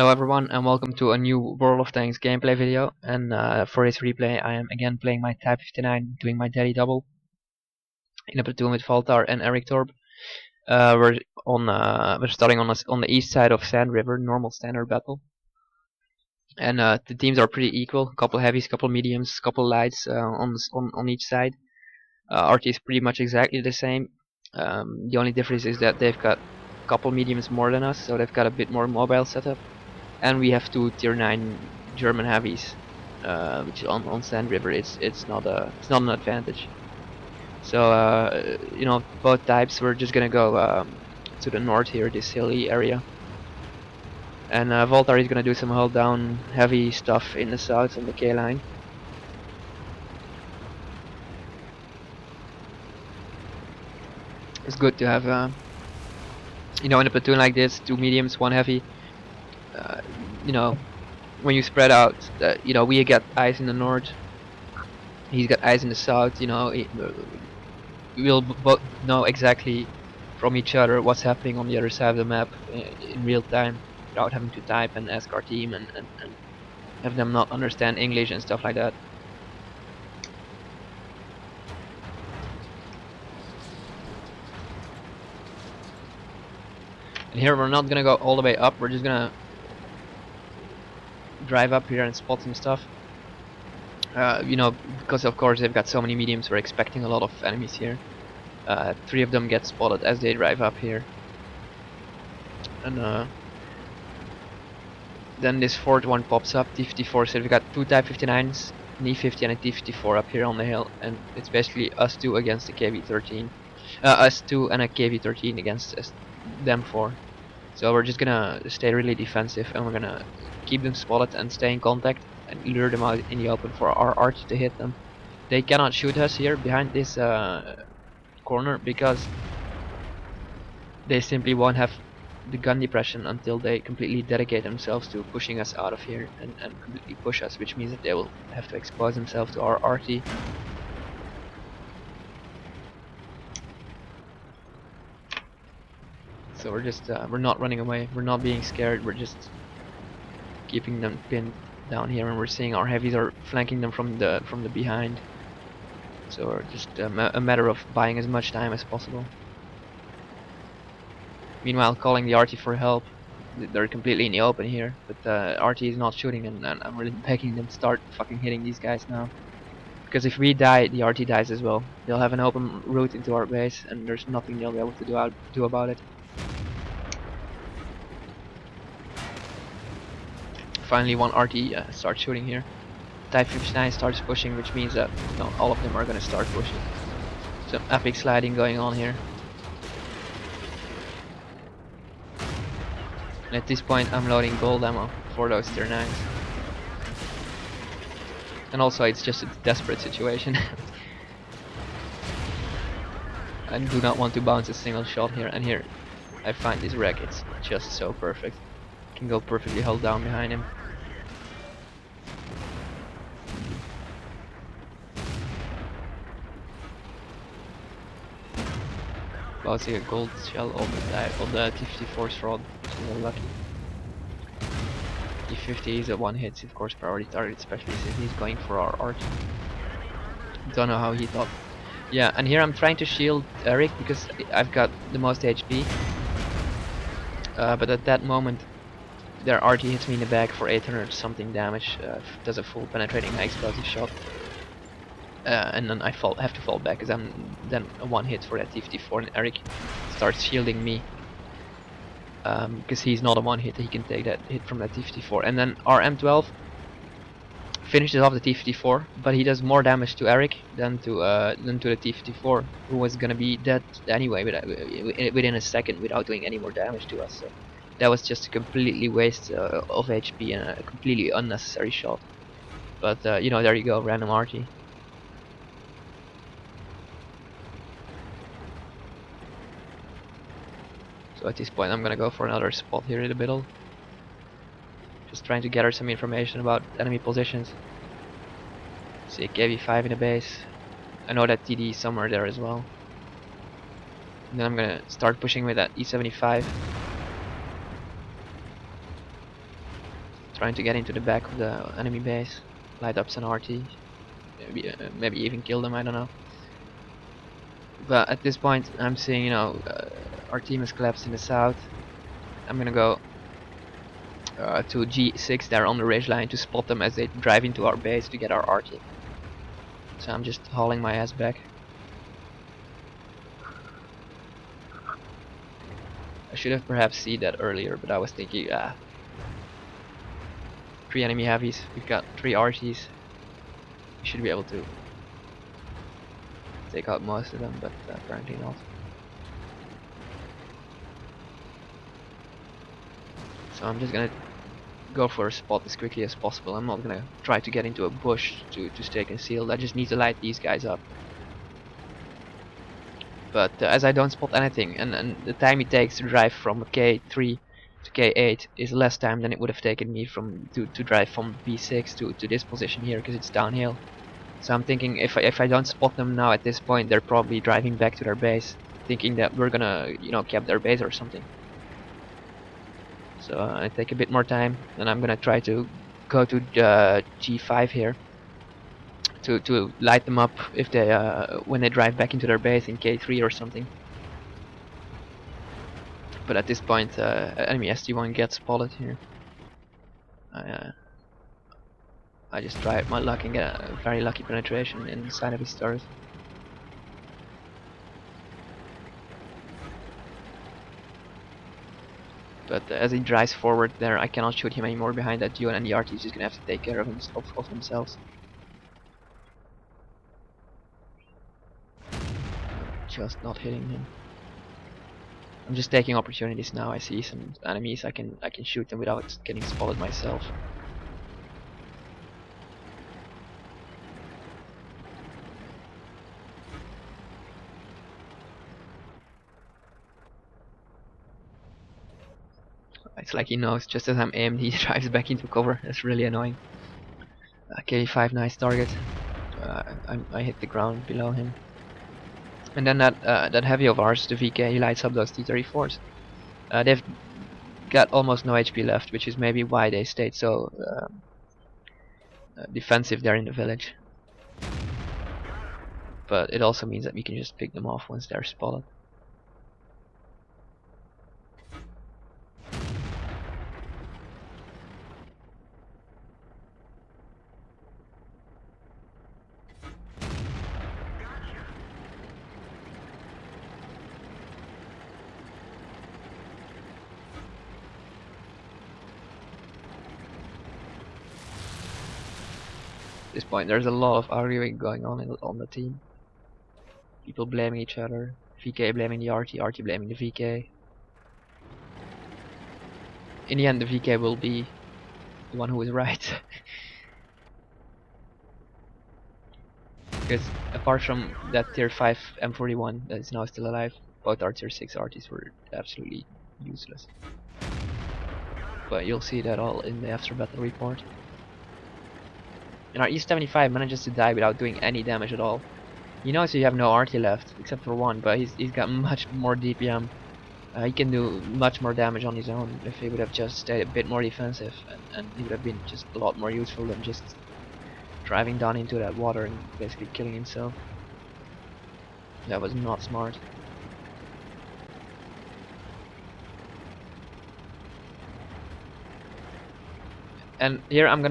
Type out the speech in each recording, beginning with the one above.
Hello everyone and welcome to a new World of Tanks gameplay video, and for this replay I am again playing my Type 59, doing my daily double in a platoon with Valtar and Eric Torb. We're starting on the east side of Sand River, normal standard battle. And the teams are pretty equal, a couple heavies, couple mediums, couple lights on each side. RT is pretty much exactly the same. The only difference is that they've got a couple mediums more than us, so they've got a bit more mobile setup. And we have two tier 9 German heavies, which on Sand River it's not an advantage. So both types. We're just gonna go to the north here, this hilly area, and Valtar is gonna do some hull down heavy stuff in the south on the K line. It's good to have in a platoon like this, two mediums, one heavy. When you spread out, we got eyes in the north, he's got eyes in the south. We'll both know exactly from each other what's happening on the other side of the map in real time, without having to type and ask our team and have them not understand English and stuff like that. And here we're not gonna go all the way up, we're just gonna drive up here and spot some stuff. Because of course they've got so many mediums, we're expecting a lot of enemies here. 3 of them get spotted as they drive up here. And then this fourth one pops up, T-54, so we've got 2 Type 59s, an E-50 and a T-54 up here on the hill, and it's basically us 2 against the KV-13. Us 2 and a KV-13 against them 4. So we're just gonna stay really defensive, and we're gonna keep them spotted and stay in contact and lure them out in the open for our arch to hit them. They cannot shoot us here behind this corner because they simply won't have the gun depression until they completely dedicate themselves to pushing us out of here and completely push us, which means that they will have to expose themselves to our RT. So we're just we're not running away, we're not being scared, we're just keeping them pinned down here, and we're seeing our heavies are flanking them from the behind. So we're just a matter of buying as much time as possible. Meanwhile, calling the RT for help. They're completely in the open here, but RT is not shooting, and I'm really begging them to start fucking hitting these guys now. Because if we die, the RT dies as well. They'll have an open route into our base, and there's nothing they'll be able to do about it. Finally, one RT starts shooting here. Type 59 starts pushing, which means that all of them are gonna start pushing. Some epic sliding going on here. And at this point I'm loading gold ammo for those tier 9s. And also it's just a desperate situation. I do not want to bounce a single shot here, and here I find this wreck, it's just so perfect. Can go perfectly held down behind him. Well, see a gold shell on the T-54's rod, which is very lucky. T-50 is a one hit, of course, priority target, especially since he's going for our arch. Don't know how he thought. Yeah, and here I'm trying to shield Eric because I've got the most HP. But at that moment, their RT hits me in the back for 800 something damage, does a full penetrating high explosive shot. And then I have to fall back because I'm then a one hit for that T-54, and Eric starts shielding me because he's not a one hit, he can take that hit from that T-54. And then our M12 finishes off the T-54, but he does more damage to Eric than to the T-54, who was gonna be dead anyway within a second without doing any more damage to us. So that was just a completely waste of HP and a completely unnecessary shot. But there you go, random RT. So at this point I'm gonna go for another spot here in the middle. Just trying to gather some information about enemy positions. See a KV-5 in the base. I know that TD is somewhere there as well. And then I'm gonna start pushing with that E-75. trying to get into the back of the enemy base, light up some RT, maybe even kill them, I don't know. But at this point I'm seeing, you know, our team has collapsed in the south. I'm gonna go to G6 there on the ridge line to spot them as they drive into our base to get our RT. So I'm just hauling my ass back. I should have perhaps seen that earlier, but I was thinking, 3 enemy heavies, we've got 3 RTs. We should be able to take out most of them, but apparently not. So I'm just gonna go for a spot as quickly as possible. I'm not gonna try to get into a bush to stay concealed. I just need to light these guys up. But as I don't spot anything, and the time it takes to drive from K3 to K8 is less time than it would have taken me to drive from B6 to this position here, because it's downhill. So I'm thinking if I don't spot them now at this point, they're probably driving back to their base, thinking that we're gonna, you know, cap their base or something. So I take a bit more time, and I'm gonna try to go to G5 here to light them up if they when they drive back into their base in K3 or something. But at this point, enemy SG1 gets spotted here. I just try my luck and get a very lucky penetration inside of his turret. But as he drives forward there, I cannot shoot him anymore behind that dune, and the RT is just gonna have to take care of themselves. Just not hitting him. I'm just taking opportunities now. I see some enemies, I can shoot them without getting spotted myself. It's like he knows just as I'm aimed, he drives back into cover. That's really annoying. K5, nice target. I hit the ground below him. And then that heavy of ours, the VK, he lights up those T-34s. They've got almost no HP left, which is maybe why they stayed so defensive there in the village. But it also means that we can just pick them off once they're spotted. At this point, there's a lot of arguing going on the team. People blaming each other. VK blaming the RT, RT blaming the VK. In the end, the VK will be the one who is right. Because apart from that tier 5 M41 that is now still alive, both our tier 6 RTs were absolutely useless. But you'll see that all in the after battle report. And our E75 manages to die without doing any damage at all. He knows you have no RT left, except for one, but he's got much more DPM. He can do much more damage on his own if he would have just stayed a bit more defensive, and he would have been just a lot more useful than just driving down into that water and basically killing himself. That was not smart. And here I am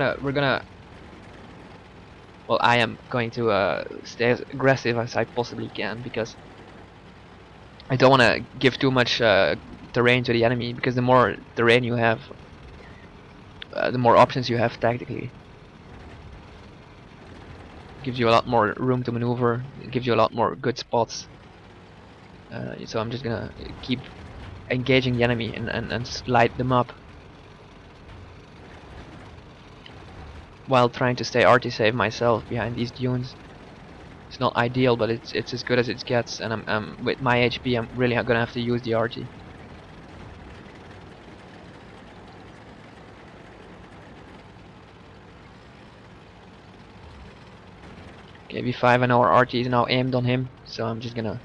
going to stay as aggressive as I possibly can, because I don't want to give too much terrain to the enemy, because the more terrain you have, the more options you have tactically. It gives you a lot more room to maneuver, it gives you a lot more good spots. So I'm just gonna keep engaging the enemy and light them up, while trying to stay RT safe myself behind these dunes. It's not ideal, but it's as good as it gets, and I'm with my HP, I'm really gonna have to use the RT. Okay, V5, I know our RT is now aimed on him, so I'm just gonna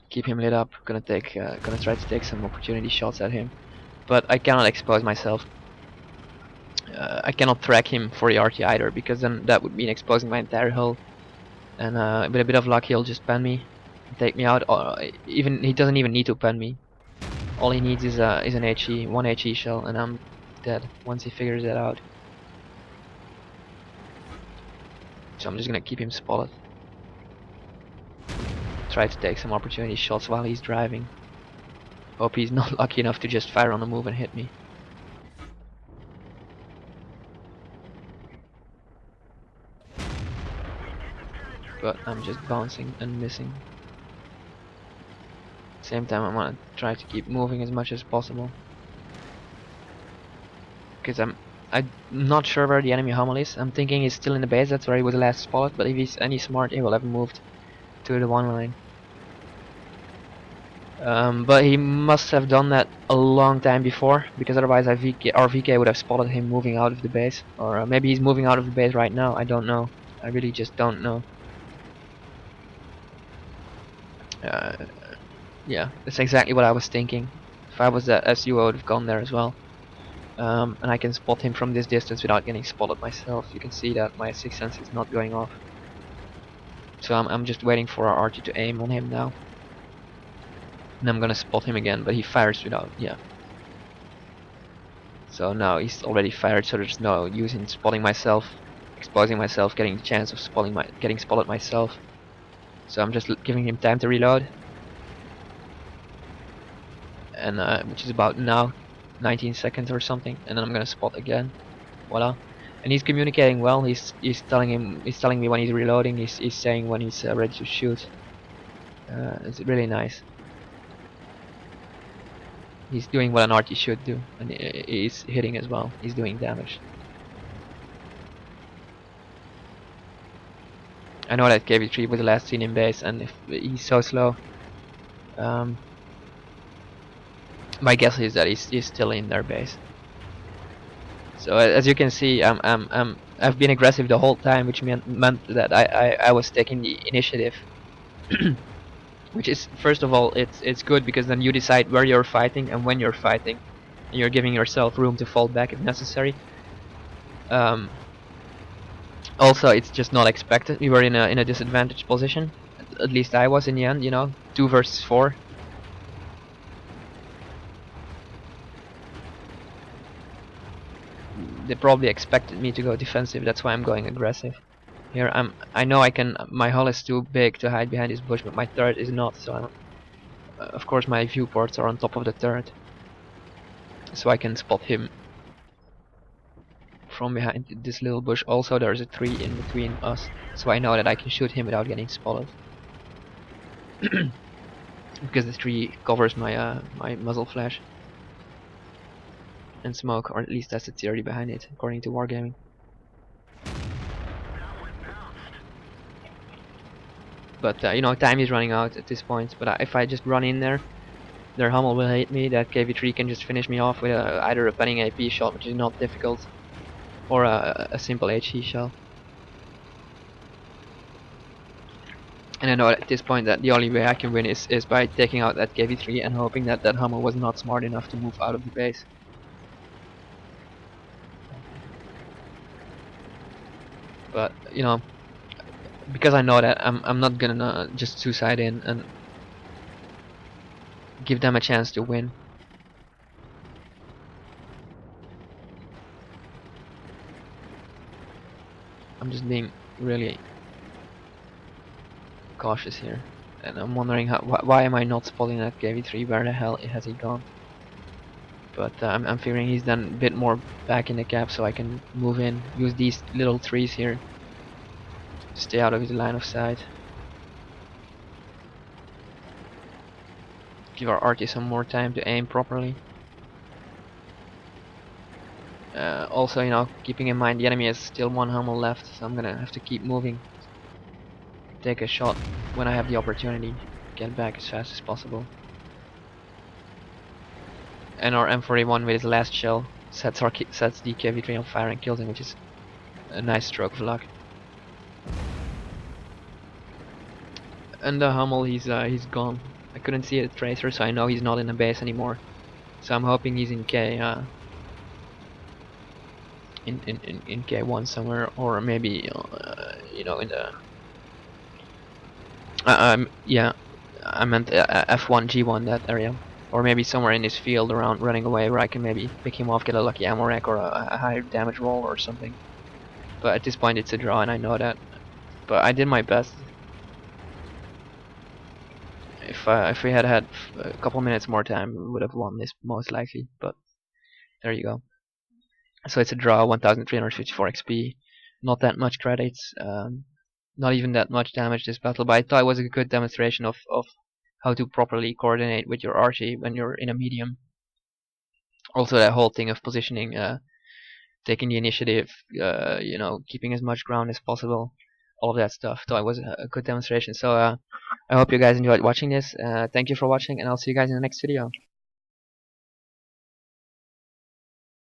keep him lit up. Gonna try to take some opportunity shots at him, but I cannot expose myself. I cannot track him for the RT either, because then that would mean exposing my entire hull. And with a bit of luck, he'll just pen me, and take me out. Or even he doesn't even need to pen me. All he needs is an HE, one HE shell, and I'm dead once he figures that out. So I'm just gonna keep him spotted. Try to take some opportunity shots while he's driving. Hope he's not lucky enough to just fire on the move and hit me. But I'm just bouncing and missing. Same time, I'm gonna try to keep moving as much as possible, because I'm not sure where the enemy Hummel is. I'm thinking he's still in the base. That's where he was last spotted. But if he's any smart, he will have moved to the one line. But he must have done that a long time before, because otherwise our VK would have spotted him moving out of the base. Or maybe he's moving out of the base right now. I don't know. I really just don't know. Yeah, that's exactly what I was thinking. If I was that SU, I would have gone there as well. And I can spot him from this distance without getting spotted myself. You can see that my sixth sense is not going off. So I'm just waiting for our archer to aim on him now. And I'm gonna spot him again, but he fires without, yeah. So now he's already fired, so there's no use in spotting myself, exposing myself, getting the chance of getting spotted myself. So I'm just giving him time to reload. And which is about now 19 seconds or something, and then I'm gonna spot again. Voila. And he's communicating well. He's telling me when he's reloading. He's saying when he's ready to shoot. It's really nice. He's doing what an arty should do, and he's hitting as well. He's doing damage. I know that KV3 was the last seen in base, and if he's so slow, my guess is that he's still in their base. So as you can see, I've been aggressive the whole time, which meant that I was taking the initiative. Which is, first of all, it's good, because then you decide where you're fighting and when you're fighting, and you're giving yourself room to fall back if necessary. Also, it's just not expected. We were in a disadvantaged position. At least I was in the end. You know, 2 versus 4. They probably expected me to go defensive. That's why I'm going aggressive. Here I know I can. My hull is too big to hide behind this bush, but my turret is not. So of course my viewports are on top of the turret, so I can spot him from behind this little bush. Also, there's a tree in between us, so I know that I can shoot him without getting spotted. Because the tree covers my my muzzle flash and smoke, or at least that's the theory behind it, according to Wargaming. But you know, time is running out at this point. But if I just run in there, their Hummel will hit me. That KV3 can just finish me off with either a penning AP shot, which is not difficult, or a simple HE shell. And I know at this point that the only way I can win is by taking out that KV3 and hoping that that Hummel was not smart enough to move out of the base. But you know, because I know that I'm not gonna just suicide in and give them a chance to win. I'm just being really cautious here, and I'm wondering why am I not spotting that KV3? Where the hell has he gone? But I'm figuring he's done a bit more back in the cap, so I can move in, use these little trees here, stay out of his line of sight. Give our arty some more time to aim properly. Also, you know, keeping in mind the enemy has still 1 Hummel left, so I'm gonna have to keep moving. Take a shot when I have the opportunity. Get back as fast as possible. And our M41 with his last shell sets the KV3 on fire and kills him, which is a nice stroke of luck. And the Hummel, he's gone. I couldn't see a tracer, so I know he's not in the base anymore. So I'm hoping he's in K. in K1 somewhere, or maybe you know, in the yeah, I meant F1 G1, that area, or maybe somewhere in this field around running away where I can maybe pick him off, get a lucky ammo rack or a higher damage roll or something. But at this point it's a draw and I know that. But I did my best. If we had had a couple minutes more time, we would have won this most likely. But there you go. So it's a draw, 1,354 XP, not that much credits, not even that much damage this battle. But I thought it was a good demonstration of how to properly coordinate with your archie when you're in a medium. Also that whole thing of positioning, taking the initiative, you know, keeping as much ground as possible, all of that stuff. Thought it was a good demonstration. So I hope you guys enjoyed watching this. Thank you for watching, and I'll see you guys in the next video.